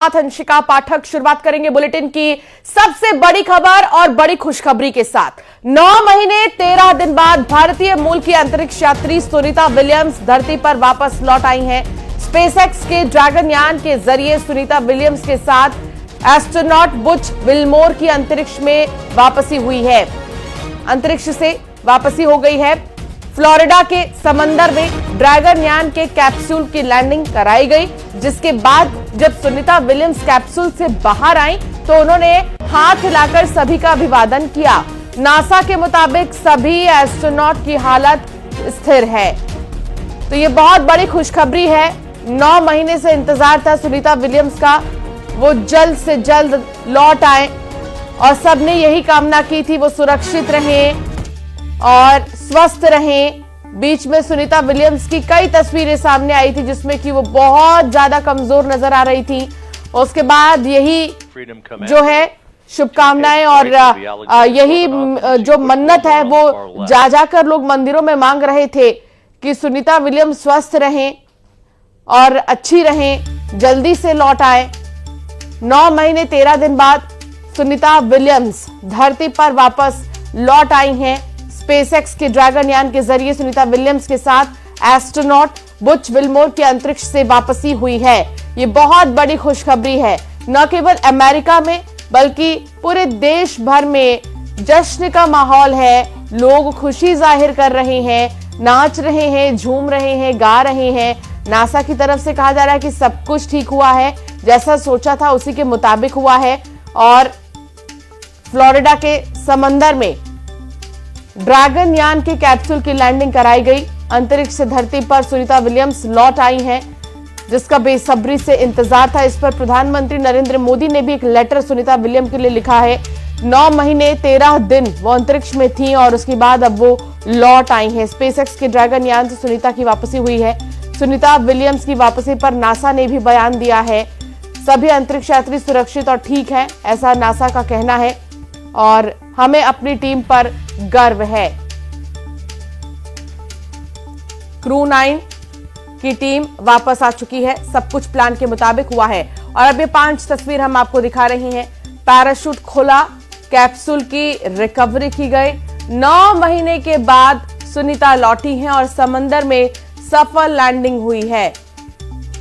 साथ अंशिका पाठक। शुरुआत करेंगे बुलेटिन की सबसे बड़ी खबर और बड़ी खुशखबरी के साथ। 9 महीने 13 दिन बाद भारतीय मूल की अंतरिक्ष यात्री सुनीता विलियम्स धरती पर वापस लौट आई हैं। स्पेसएक्स के ड्रैगन यान के जरिए सुनीता विलियम्स के साथ एस्ट्रोनॉट बुच विल्मोर की अंतरिक्ष में वापसी हुई है। अंतरिक्ष से वापसी हो गई है। फ्लोरिडा के समंदर में ड्रैगन यान के कैप्सूल की लैंडिंग कराई गई, जिसके बाद जब सुनीता विलियम्स कैप्सूल से बाहर आई तो उन्होंने हाथ हिलाकर सभी का अभिवादन किया। नासा के मुताबिक सभी एस्ट्रोनॉट की हालत स्थिर है। तो ये बहुत बड़ी खुशखबरी है। 9 महीने से इंतजार था सुनीता विलियम्स का, वो जल्द से जल्द लौट आए और सबने यही कामना की थी वो सुरक्षित रहें और स्वस्थ रहें। बीच में सुनीता विलियम्स की कई तस्वीरें सामने आई थी जिसमें कि वो बहुत ज्यादा कमजोर नजर आ रही थी। उसके बाद यही जो है शुभकामनाएं और यही जो मन्नत है वो जा जाकर लोग मंदिरों में मांग रहे थे कि सुनीता विलियम्स स्वस्थ रहें और अच्छी रहें, जल्दी से लौट आए। 9 महीने 13 दिन बाद सुनीता विलियम्स धरती पर वापस लौट आई हैं। स्पेसएक्स के ड्रैगन यान के जरिए सुनीता विलियम्स के साथ एस्ट्रोनॉट बुच विल्मोर की अंतरिक्ष से वापसी हुई है। ये बहुत बड़ी खुशखबरी है। न केवल अमेरिका में बल्कि पूरे देश भर में जश्न का माहौल है। लोग खुशी जाहिर कर रहे हैं, नाच रहे हैं, झूम रहे हैं, गा रहे हैं। नासा की तरफ से कहा जा रहा है कि सब कुछ ठीक हुआ है, जैसा सोचा था उसी के मुताबिक हुआ है। और फ्लोरिडा के समंदर में ड्रैगन यान के कैप्सूल की लैंडिंग कराई गई। अंतरिक्ष से धरती पर सुनीता विलियम्स लौट आई हैं, जिसका बेसब्री से इंतजार था। इस पर प्रधानमंत्री नरेंद्र मोदी ने भी एक लेटर सुनीता विलियम्स के लिए लिखा है। 9 महीने 13 दिन वो अंतरिक्ष में थी और उसके बाद अब वो लौट आई हैं। स्पेसएक्स के ड्रैगन यान से सुनीता की वापसी हुई है। सुनीता विलियम्स की वापसी पर नासा ने भी बयान दिया है। सभी अंतरिक्ष यात्री सुरक्षित और ठीक हैं, ऐसा नासा का कहना है और हमें अपनी टीम पर गर्व है। क्रू 9 की टीम वापस आ चुकी है। सब कुछ प्लान के मुताबिक हुआ है। और अब ये 5 तस्वीर हम आपको दिखा रहे हैं। पैराशूट खोला, कैप्सूल की रिकवरी की गई। 9 महीने के बाद सुनीता लौटी हैं और समंदर में सफल लैंडिंग हुई है।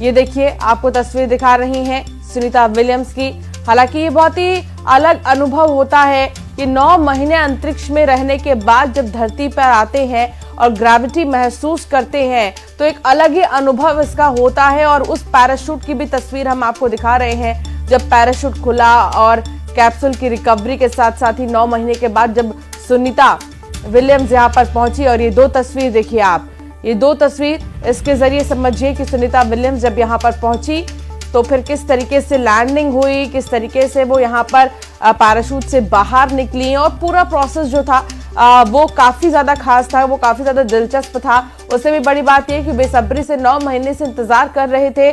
ये देखिए, आपको तस्वीर दिखा रही हैं सुनीता विलियम्स की। हालांकि ये बहुत ही अलग अनुभव होता है कि 9 महीने अंतरिक्ष में रहने के बाद जब धरती पर आते हैं और ग्रेविटी महसूस करते हैं तो एक अलग ही अनुभव इसका होता है। और उस पैराशूट की भी तस्वीर हम आपको दिखा रहे हैं। जब पैराशूट खुला और कैप्सूल की रिकवरी के साथ साथ ही 9 महीने के बाद जब सुनीता विलियम्स यहाँ पर पहुंची। और ये 2 तस्वीर देखिए आप, ये 2 तस्वीर, इसके जरिए समझिए कि सुनीता विलियम्स जब यहाँ पर पहुंची तो फिर किस तरीके से लैंडिंग हुई, किस तरीके से वो यहाँ पर पैराशूट से बाहर निकली। और पूरा प्रोसेस जो था वो काफी ज्यादा खास था, वो काफी ज्यादा दिलचस्प था। उससे भी बड़ी बात यह कि बेसब्री से 9 महीने से इंतजार कर रहे थे।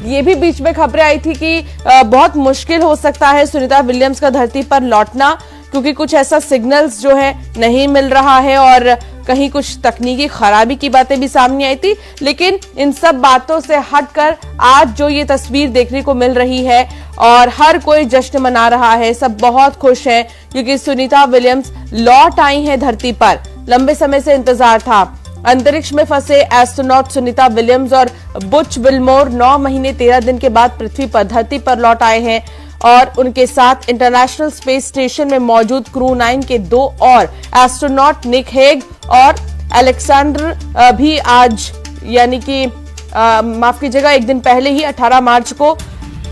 ये भी बीच में खबरें आई थी कि बहुत मुश्किल हो सकता है सुनीता विलियम्स का धरती पर लौटना, क्योंकि कुछ ऐसा सिग्नल्स जो है नहीं मिल रहा है और कहीं कुछ तकनीकी खराबी की बातें भी सामने आई थी। लेकिन इन सब बातों से हटकर आज जो ये तस्वीर देखने को मिल रही है और हर कोई जश्न मना रहा है, सब बहुत खुश हैं क्योंकि सुनीता विलियम्स लौट आई हैं धरती पर। लंबे समय से इंतजार था। अंतरिक्ष में फंसे एस्ट्रोनॉट सुनीता विलियम्स और बुच विल्मोर 9 महीने 13 दिन के बाद पृथ्वी पर धरती पर लौट आए हैं और उनके साथ इंटरनेशनल स्पेस स्टेशन में मौजूद क्रू 9 के 2 और एस्ट्रोनॉट निक हेग और अलेक्जेंडर भी आज, यानी कि माफ कीजिएगा, एक दिन पहले ही 18 मार्च को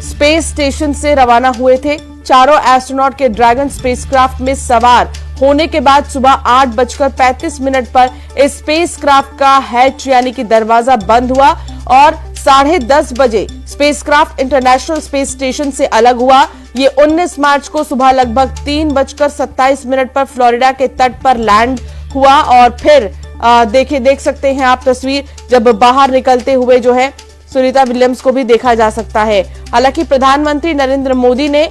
स्पेस स्टेशन से रवाना हुए थे। चारों एस्ट्रोनॉट के ड्रैगन स्पेसक्राफ्ट में सवार होने के बाद सुबह 8:35 पर इस स्पेसक्राफ्ट का हैच यानी कि दरवाजा बंद हुआ और 10:30 बजे स्पेसक्राफ्ट इंटरनेशनल स्पेस स्टेशन से अलग हुआ। ये 19 मार्च को सुबह लगभग 3:27 पर फ्लोरिडा के तट पर लैंड हुआ और फिर देख सकते हैं आप तस्वीर, जब बाहर निकलते हुए जो है सुनीता विलियम्स को भी देखा जा सकता है। हालांकि प्रधानमंत्री नरेंद्र मोदी ने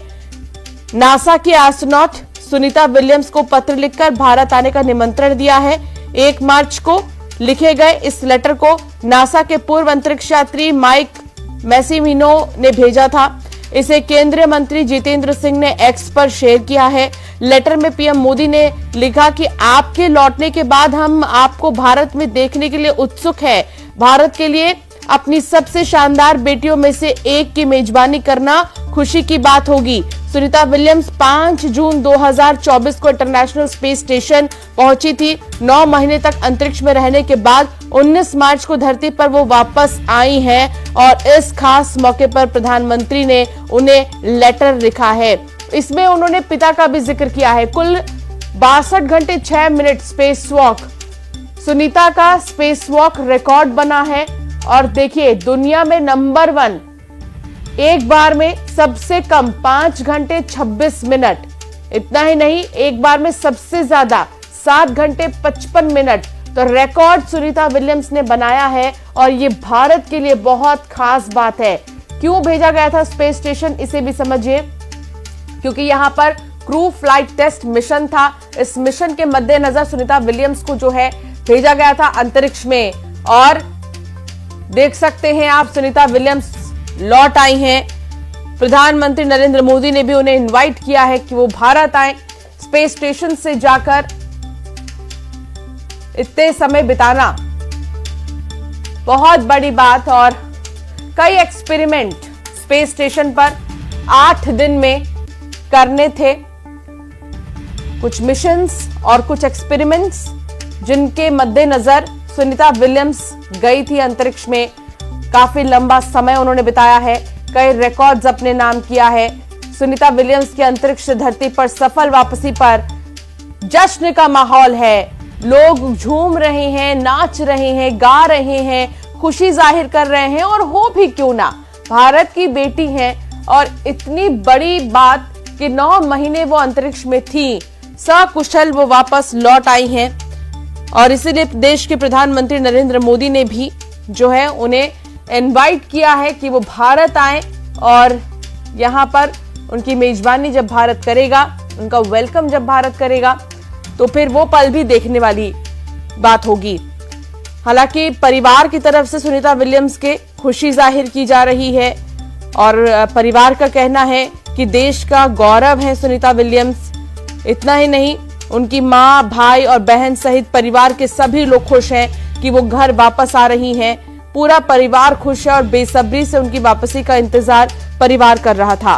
नासा की एस्ट्रोनॉट सुनीता विलियम्स को पत्र लिखकर भारत आने का निमंत्रण दिया है। 1 मार्च को लिखे गए इस लेटर को नासा के पूर्व अंतरिक्ष यात्री माइक मैसिमिनो ने भेजा था। इसे केंद्रीय मंत्री जितेंद्र सिंह ने एक्स पर शेयर किया है। लेटर में पीएम मोदी ने लिखा कि आपके लौटने के बाद हम आपको भारत में देखने के लिए उत्सुक है। भारत के लिए अपनी सबसे शानदार बेटियों में से एक की मेजबानी करना खुशी की बात होगी। सुनीता विलियम्स 5 जून 2024 को इंटरनेशनल स्पेस स्टेशन पहुंची थी। 9 महीने तक अंतरिक्ष में रहने के बाद 19 मार्च को धरती पर वो वापस आई हैं और इस खास मौके पर प्रधानमंत्री ने उन्हें लेटर लिखा है। इसमें उन्होंने पिता का भी जिक्र किया है। कुल 62 घंटे 6 मिनट स्पेस वॉक सुनीता का स्पेस वॉक रिकॉर्ड बना है। और देखिए, दुनिया में नंबर 1, एक बार में सबसे कम 5 घंटे 26 मिनट। इतना ही नहीं, एक बार में सबसे ज्यादा 7 घंटे 55 मिनट। तो रिकॉर्ड सुनीता विलियम्स ने बनाया है और ये भारत के लिए बहुत खास बात है। क्यों भेजा गया था स्पेस स्टेशन, इसे भी समझिए। क्योंकि यहां पर क्रू फ्लाइट टेस्ट मिशन था। इस मिशन के मद्देनजर सुनीता विलियम्स को जो है भेजा गया था अंतरिक्ष में। और देख सकते हैं आप, सुनीता विलियम्स लौट आई हैं। प्रधानमंत्री नरेंद्र मोदी ने भी उन्हें इनवाइट किया है कि वो भारत आए। स्पेस स्टेशन से जाकर इतने समय बिताना बहुत बड़ी बात। और कई एक्सपेरिमेंट स्पेस स्टेशन पर 8 दिन में करने थे। कुछ मिशंस और कुछ एक्सपेरिमेंट्स जिनके मद्देनजर सुनीता विलियम्स गई थी अंतरिक्ष में। काफी लंबा समय उन्होंने बिताया है, कई रिकॉर्ड्स अपने नाम किया है। सुनीता विलियम्स की अंतरिक्ष धरती पर सफल वापसी पर जश्न का माहौल है। लोग झूम रहे हैं, नाच रहे हैं, गा रहे हैं, खुशी जाहिर कर रहे हैं। और हो भी क्यों ना, भारत की बेटी हैं और इतनी बड़ी बात कि 9 महीने वो अंतरिक्ष में थी, सकुशल वो वापस लौट आई हैं। और इसीलिए देश के प्रधानमंत्री नरेंद्र मोदी ने भी जो है उन्हें इनवाइट किया है कि वो भारत आए और यहां पर उनकी मेजबानी जब भारत करेगा, उनका वेलकम जब भारत करेगा, तो फिर वो पल भी देखने वाली बात होगी। हालांकि परिवार की तरफ से सुनीता विलियम्स के खुशी जाहिर की जा रही है और परिवार का कहना है कि देश का गौरव है सुनीता विलियम्स। इतना ही नहीं, उनकी माँ, भाई और बहन सहित परिवार के सभी लोग खुश हैं कि वो घर वापस आ रही हैं। पूरा परिवार खुश है और बेसब्री से उनकी वापसी का इंतजार परिवार कर रहा था।